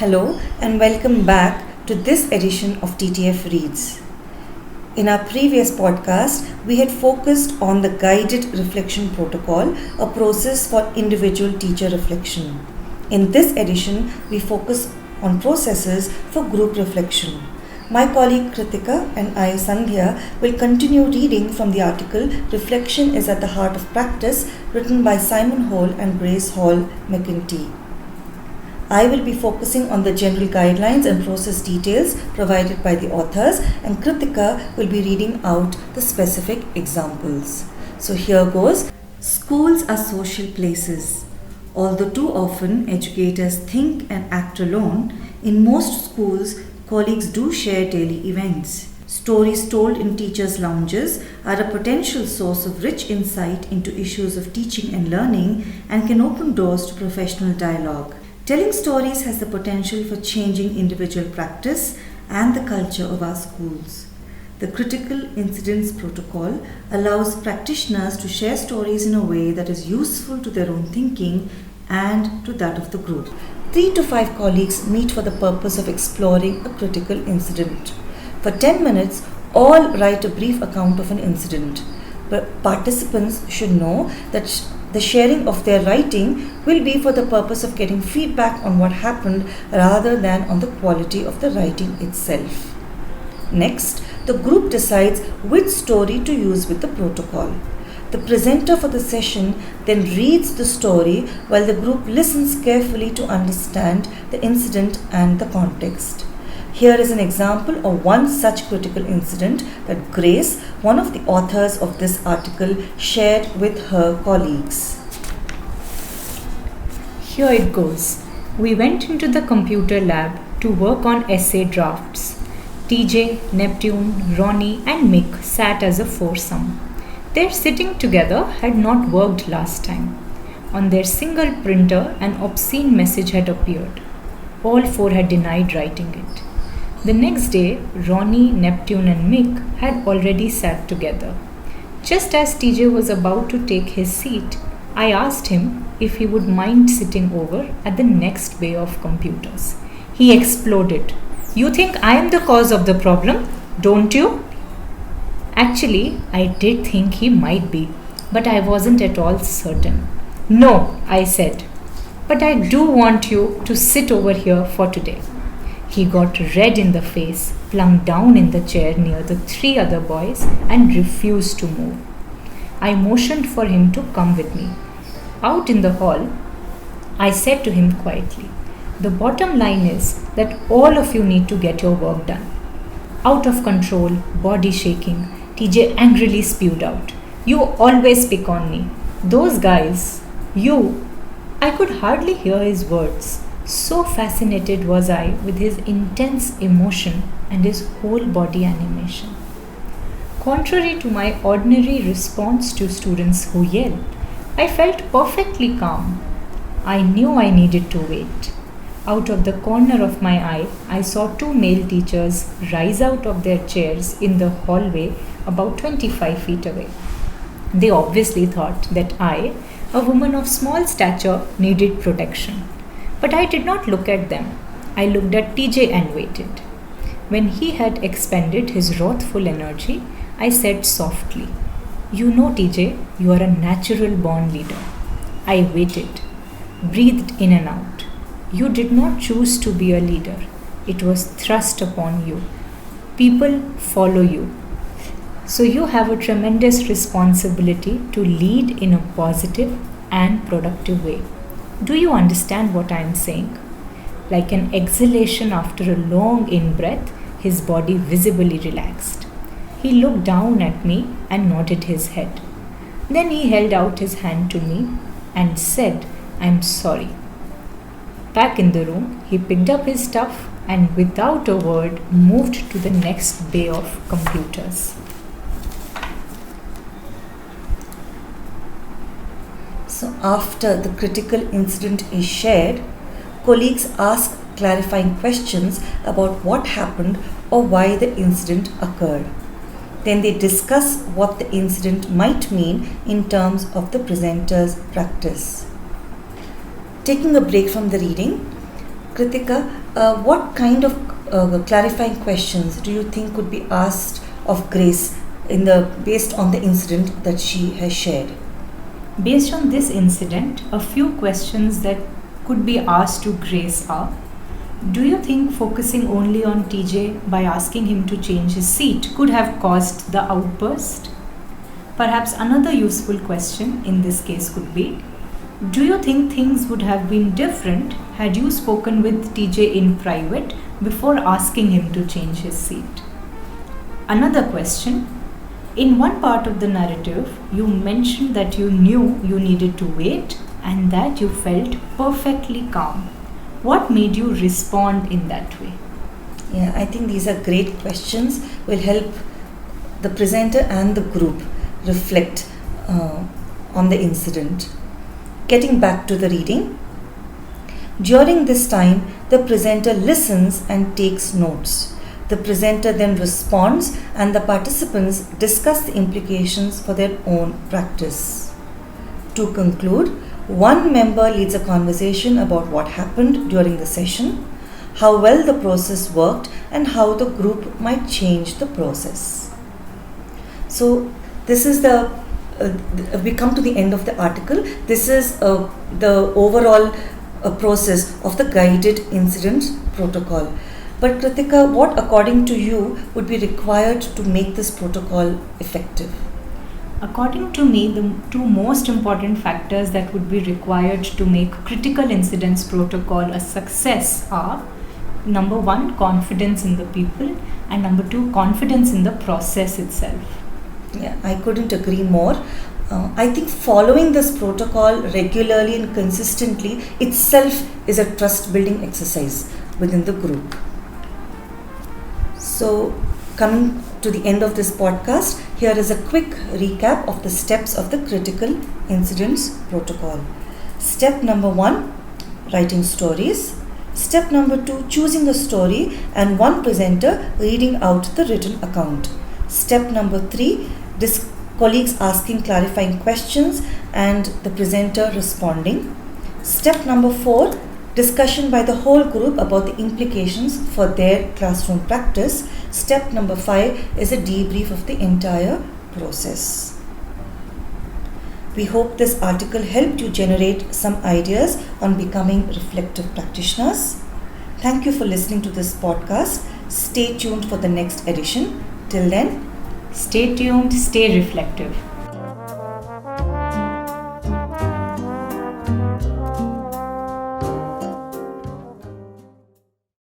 Hello and welcome back to this edition of TTF Reads. In our previous podcast, we had focused on the guided reflection protocol, a process for individual teacher reflection. In this edition, we focus on processes for group reflection. My colleague Kritika and I, Sandhya, will continue reading from the article Reflection is at the Heart of Practice, written by Simon Hole and Grace Hall McEntee. I will be focusing on the general guidelines and process details provided by the authors, and Kritika will be reading out the specific examples. So here goes. Schools are social places. Although too often educators think and act alone, in most schools, colleagues do share daily events. Stories told in teachers' lounges are a potential source of rich insight into issues of teaching and learning and can open doors to professional dialogue. Telling stories has the potential for changing individual practice and the culture of our schools. The Critical Incidents Protocol allows practitioners to share stories in a way that is useful to their own thinking and to that of the group. 3 to 5 colleagues meet for the purpose of exploring a critical incident. For 10 minutes, all write a brief account of an incident. But participants should know that the sharing of their writing will be for the purpose of getting feedback on what happened rather than on the quality of the writing itself. Next, the group decides which story to use with the protocol. The presenter for the session then reads the story while the group listens carefully to understand the incident and the context. Here is an example of one such critical incident that Grace, one of the authors of this article, shared with her colleagues. Here it goes. We went into the computer lab to work on essay drafts. TJ, Neptune, Ronnie and Mick sat as a foursome. Their sitting together had not worked last time. On their single printer, an obscene message had appeared. All four had denied writing it. The next day, Ronnie, Neptune and Mick had already sat together. Just as TJ was about to take his seat, I asked him if he would mind sitting over at the next bay of computers. He exploded. "You think I am the cause of the problem, don't you?" Actually, I did think he might be, but I wasn't at all certain. "No," I said, "but I do want you to sit over here for today." He got red in the face, plunked down in the chair near the 3 other boys, and refused to move. I motioned for him to come with me. Out in the hall, I said to him quietly, "The bottom line is that all of you need to get your work done." Out of control, body shaking, TJ angrily spewed out, "You always pick on me. Those guys, you." I could hardly hear his words. So fascinated was I with his intense emotion and his whole body animation. Contrary to my ordinary response to students who yell, I felt perfectly calm. I knew I needed to wait. Out of the corner of my eye, I saw 2 male teachers rise out of their chairs in the hallway about 25 feet away. They obviously thought that I, a woman of small stature, needed protection. But I did not look at them. I looked at TJ and waited. When he had expended his wrathful energy, I said softly, "You know, TJ, you are a natural born leader." I waited, breathed in and out. You did not choose to be a leader. It was thrust upon you. People follow you. So you have a tremendous responsibility to lead in a positive and productive way. Do you understand what I am saying? Like an exhalation after a long in-breath, his body visibly relaxed. He looked down at me and nodded his head. Then he held out his hand to me and said, "I'm sorry." Back in the room, he picked up his stuff and without a word moved to the next bay of computers. So after the critical incident is shared, colleagues ask clarifying questions about what happened or why the incident occurred. Then they discuss what the incident might mean in terms of the presenter's practice. Taking a break from the reading, Kritika, what kind of clarifying questions do you think could be asked of Grace based on the incident that she has shared? Based on this incident, a few questions that could be asked to Grace are: do you think focusing only on TJ by asking him to change his seat could have caused the outburst? Perhaps another useful question in this case could be: do you think things would have been different had you spoken with TJ in private before asking him to change his seat? Another question: in one part of the narrative, you mentioned that you knew you needed to wait and that you felt perfectly calm. What made you respond in that way? Yeah, I think these are great questions, will help the presenter and the group reflect on the incident. Getting back to the reading, during this time, the presenter listens and takes notes. The presenter then responds and the participants discuss the implications for their own practice. To conclude, one member leads a conversation about what happened during the session, how well the process worked, and how the group might change the process. So, this is we come to the end of the article. This is the overall process of the guided incident protocol. But Kritika, what according to you would be required to make this protocol effective? According to me, the two most important factors that would be required to make critical incidents protocol a success are: number one, confidence in the people, and number two, confidence in the process itself. Yeah, I couldn't agree more. I think following this protocol regularly and consistently itself is a trust building exercise within the group. So, coming to the end of this podcast, here is a quick recap of the steps of the critical incidents protocol. Step number 1, writing stories. Step number 2, choosing a story and one presenter reading out the written account. Step number 3, colleagues asking clarifying questions and the presenter responding. Step number 4, discussion by the whole group about the implications for their classroom practice. Step number 5 is a debrief of the entire process. We hope this article helped you generate some ideas on becoming reflective practitioners. Thank you for listening to this podcast. Stay tuned for the next edition. Till then, stay tuned, stay reflective.